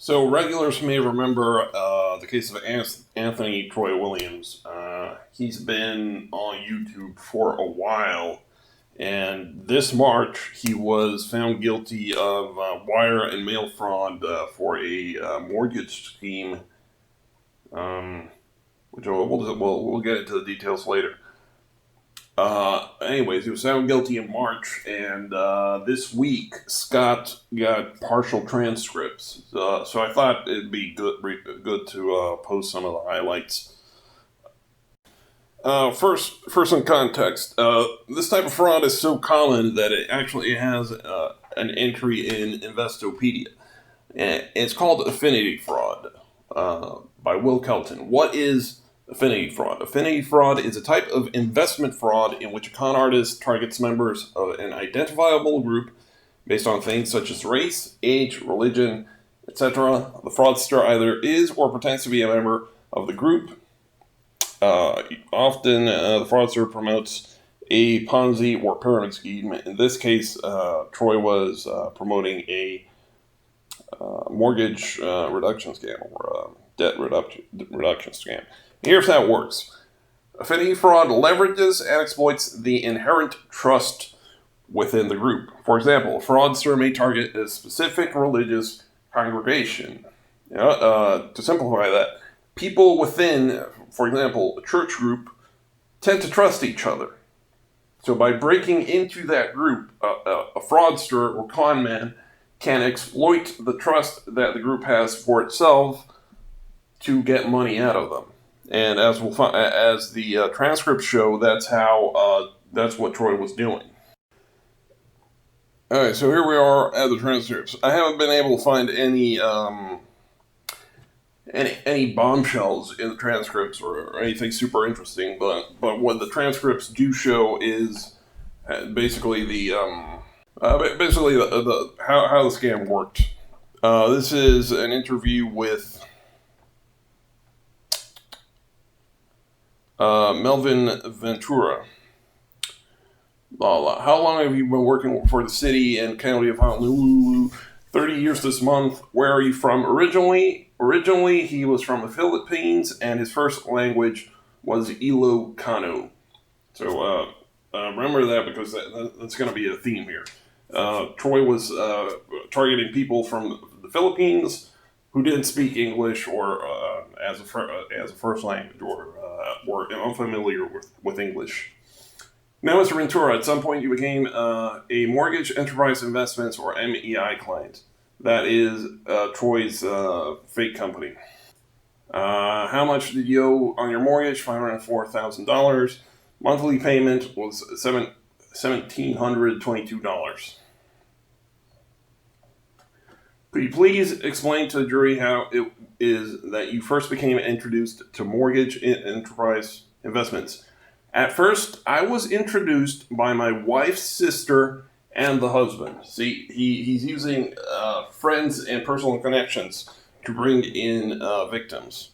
So regulars may remember the case of Anthony Troy Williams. He's been on YouTube for a while, and this March he was found guilty of wire and mail fraud for a mortgage scheme. Um, which we'll get into the details later. Anyways, he was found guilty in March, and this week Scott got partial transcripts. So I thought it'd be good to post some of the highlights. First, some context. This type of fraud is so common that it actually has an entry in Investopedia. And it's called Affinity fraud by Will Kelton. What is affinity fraud? Affinity fraud is a type of investment fraud in which a con artist targets members of an identifiable group based on things such as race, age, religion, etc. The fraudster either is or pretends to be a member of the group. Often, the fraudster promotes a Ponzi or pyramid scheme. In this case, Troy was promoting a mortgage reduction scam or debt reduction scam. Here's how it works. Affinity fraud leverages and exploits the inherent trust within the group. For example, a fraudster may target a specific religious congregation. To simplify that, people within, for example, a church group tend to trust each other. So by breaking into that group, a fraudster or con man can exploit the trust that the group has for itself to get money out of them. And as the transcripts show, that's what Troy was doing. All right, so here we are at the transcripts. I haven't been able to find any bombshells in the transcripts or anything super interesting, but what the transcripts do show is basically how the scam worked. This is an interview with Melvin Ventura. How long have you been working for the city and county of Honolulu? 30 years this month. Where are you from originally? Originally, he was from the Philippines, and his first language was Ilocano. So remember that, because that's going to be a theme here. Troy was targeting people from the Philippines who didn't speak English or as a first language or were unfamiliar with English. Now, Mr. Ventura, at some point you became a Mortgage Enterprise Investments or MEI client. That is Troy's fake company. How much did you owe on your mortgage? $504,000. Monthly payment was $1,722. Could you please explain to the jury how it is that you first became introduced to Mortgage Enterprise Investments? At first, I was introduced by my wife's sister and the husband. See, he's using friends and personal connections to bring in victims.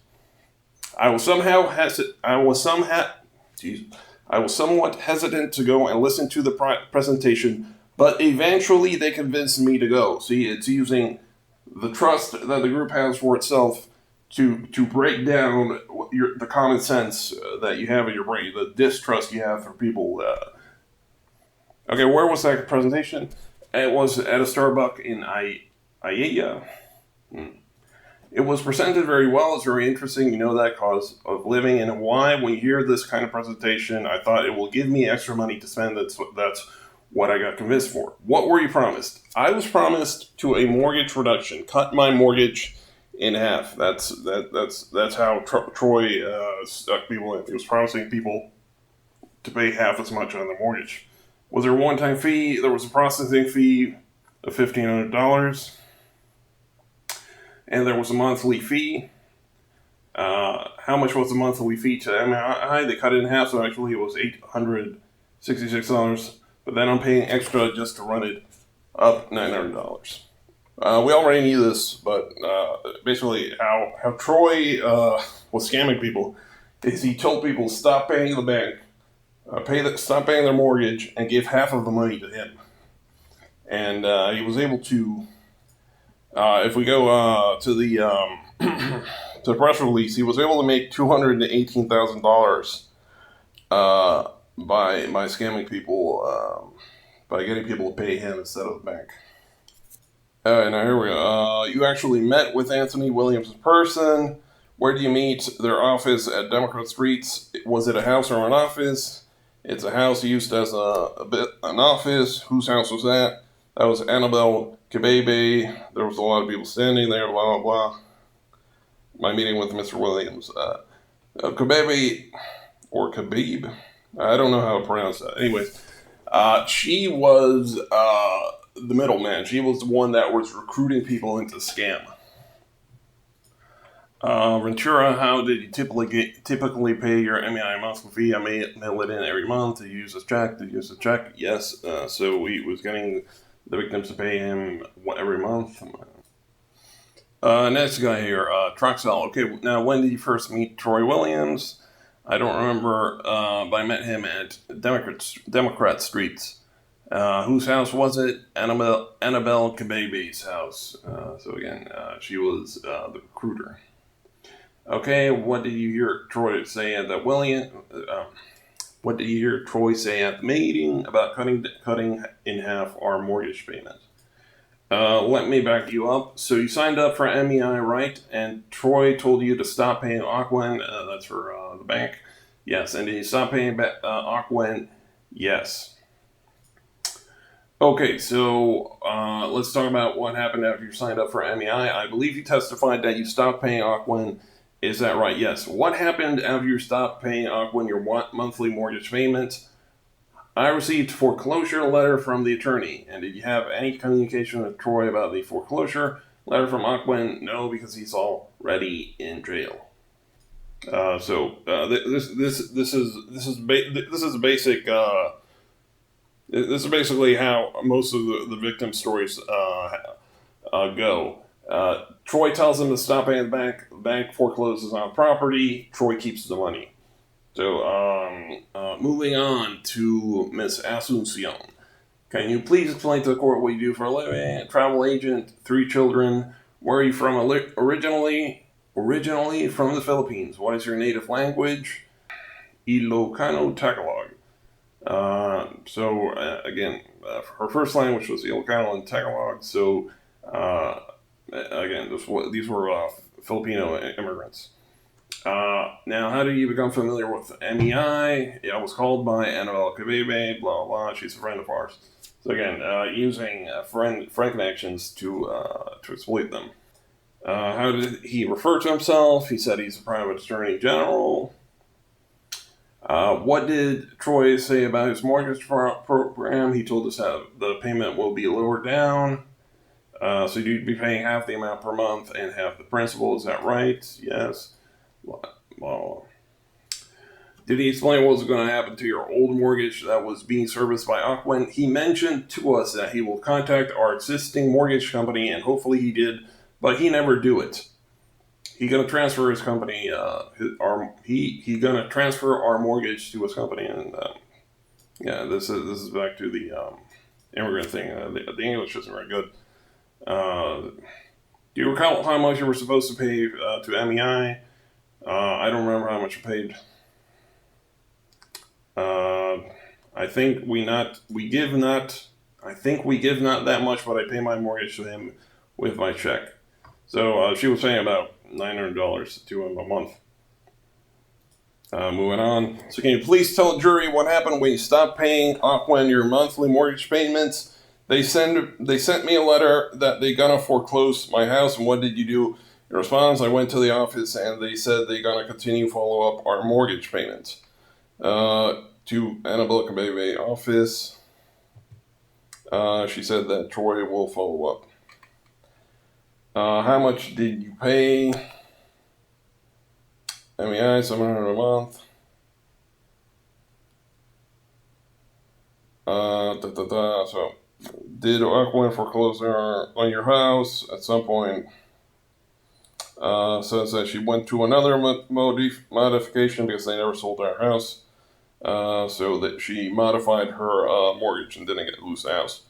I was somewhat hesitant to go and listen to the presentation, but eventually they convinced me to go. See, it's using the trust that the group has for itself to break down the common sense that you have in your brain, the distrust you have for people. Okay, where was that presentation? It was at a Starbucks in Aiea. It was presented very well. It's very interesting. You know that cause of living in Hawaii. When you hear this kind of presentation, I thought it will give me extra money to spend. That's what I got convinced for. What were you promised? I was promised to a mortgage reduction, cut my mortgage in half. That's how Troy stuck people in. He was promising people to pay half as much on their mortgage. Was there a one-time fee? There was a processing fee of $1,500, and there was a monthly fee. How much was the monthly fee to MI? They cut it in half, so actually it was $866. But then I'm paying extra just to run it up $900. We already knew this, but basically how Troy was scamming people is he told people stop paying the bank, stop paying their mortgage, and give half of the money to him. And he was able to If we go to the to the press release, he was able to make $218,000 by scamming people, by getting people to pay him instead of the bank. Now here we go. You actually met with Anthony Williams in person. Where do you meet? Their office at Democrat Streets. Was it a house or an office? It's a house used as an office. Whose house was that? That was Annabelle Kibebe. There was a lot of people standing there, blah, blah, blah. My meeting with Mr. Williams. Kibebe, or Khabib. I don't know how to pronounce that. Anyways, she was the middleman. She was the one that was recruiting people into scam. Ventura, how did you typically pay your MEI monthly fee? I mail it in every month. To use a check? Yes. So we was getting the victims to pay him every month. Next guy here, Troxel. Okay, now when did you first meet Troy Williams? I don't remember, but I met him at Democrat Streets. Whose house was it? Annabelle Kabebe's house. So again, she was the recruiter. Okay, what did you hear Troy say at that what did you hear Troy say at the meeting about cutting in half our mortgage payment? Let me back you up. So you signed up for MEI, right? And Troy told you to stop paying Aquan. That's for the bank. Yes. And did you stop paying Aquan? Yes. Okay, so let's talk about what happened after you signed up for MEI. I believe you testified that you stopped paying Aquan. Is that right? Yes. What happened after you stopped paying Aquan your monthly mortgage payments? I received foreclosure letter from the attorney. And did you have any communication with Troy about the foreclosure letter from Aquan? No, because he's already in jail. This is basic. This is basically how most of the victim stories go. Troy tells him to stop paying the bank. The bank forecloses on property. Troy keeps the money. So, moving on to Miss Asuncion. Can you please explain to the court what you do for a living? Travel agent, 3 children. Where are you from originally? Originally from the Philippines. What is your native language? Ilocano Tagalog. Again, her first language was Ilocano and Tagalog. So, again, these were Filipino immigrants. Now, how did you become familiar with MEI? I was called by Annabelle Kibebe, blah, blah, blah. She's a friend of ours. So again, using friend connections to exploit them. How did he refer to himself? He said he's a private attorney general. What did Troy say about his mortgage program? He told us how the payment will be lowered down. So you'd be paying half the amount per month and half the principal. Is that right? Yes. Well, did he explain what was going to happen to your old mortgage that was being serviced by Aquan? He mentioned to us that he will contact our existing mortgage company, and hopefully he did, but he never do it. He gonna transfer his company. He gonna transfer our mortgage to his company, and yeah, this is back to the immigrant thing. The English isn't very good. Do you recall how much you were supposed to pay to MEI? I don't remember how much I paid. I think we give not that much, but I pay my mortgage to him with my check. So she was paying about $900 to him a month. Moving on. So can you please tell the jury what happened when you stopped paying Aquan your monthly mortgage payments? They sent me a letter that they gonna foreclose my house, and what did you do? In response, I went to the office and they said they're gonna continue follow up our mortgage payments. To Annabelle Kabebe office. She said that Troy will follow up. How much did you pay? MEI, $700 a month. So, did Aquan foreclose on your house at some point? Says that she went to another modification because they never sold our house. So that she modified her mortgage and didn't lose the house.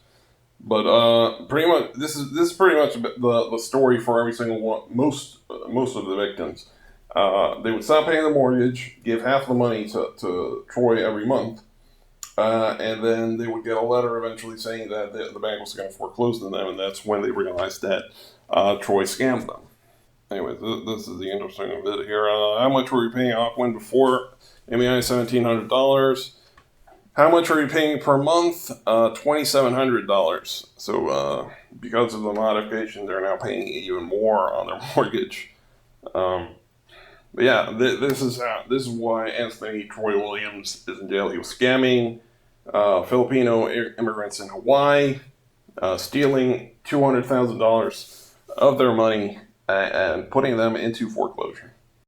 But pretty much this is pretty much the story for every single one. Most of the victims, they would stop paying the mortgage, give half the money to Troy every month, and then they would get a letter eventually saying that the bank was going to foreclose on them, and that's when they realized that Troy scammed them. Anyway, this is the interesting bit here. How much were you paying Aquin before? MEI $1,700. How much are you paying per month? $2,700. So because of the modification, they're now paying even more on their mortgage. Um, but yeah, this is why Anthony Troy Williams is in jail. He was scamming Filipino immigrants in Hawaii, stealing $200,000 of their money and putting them into foreclosure.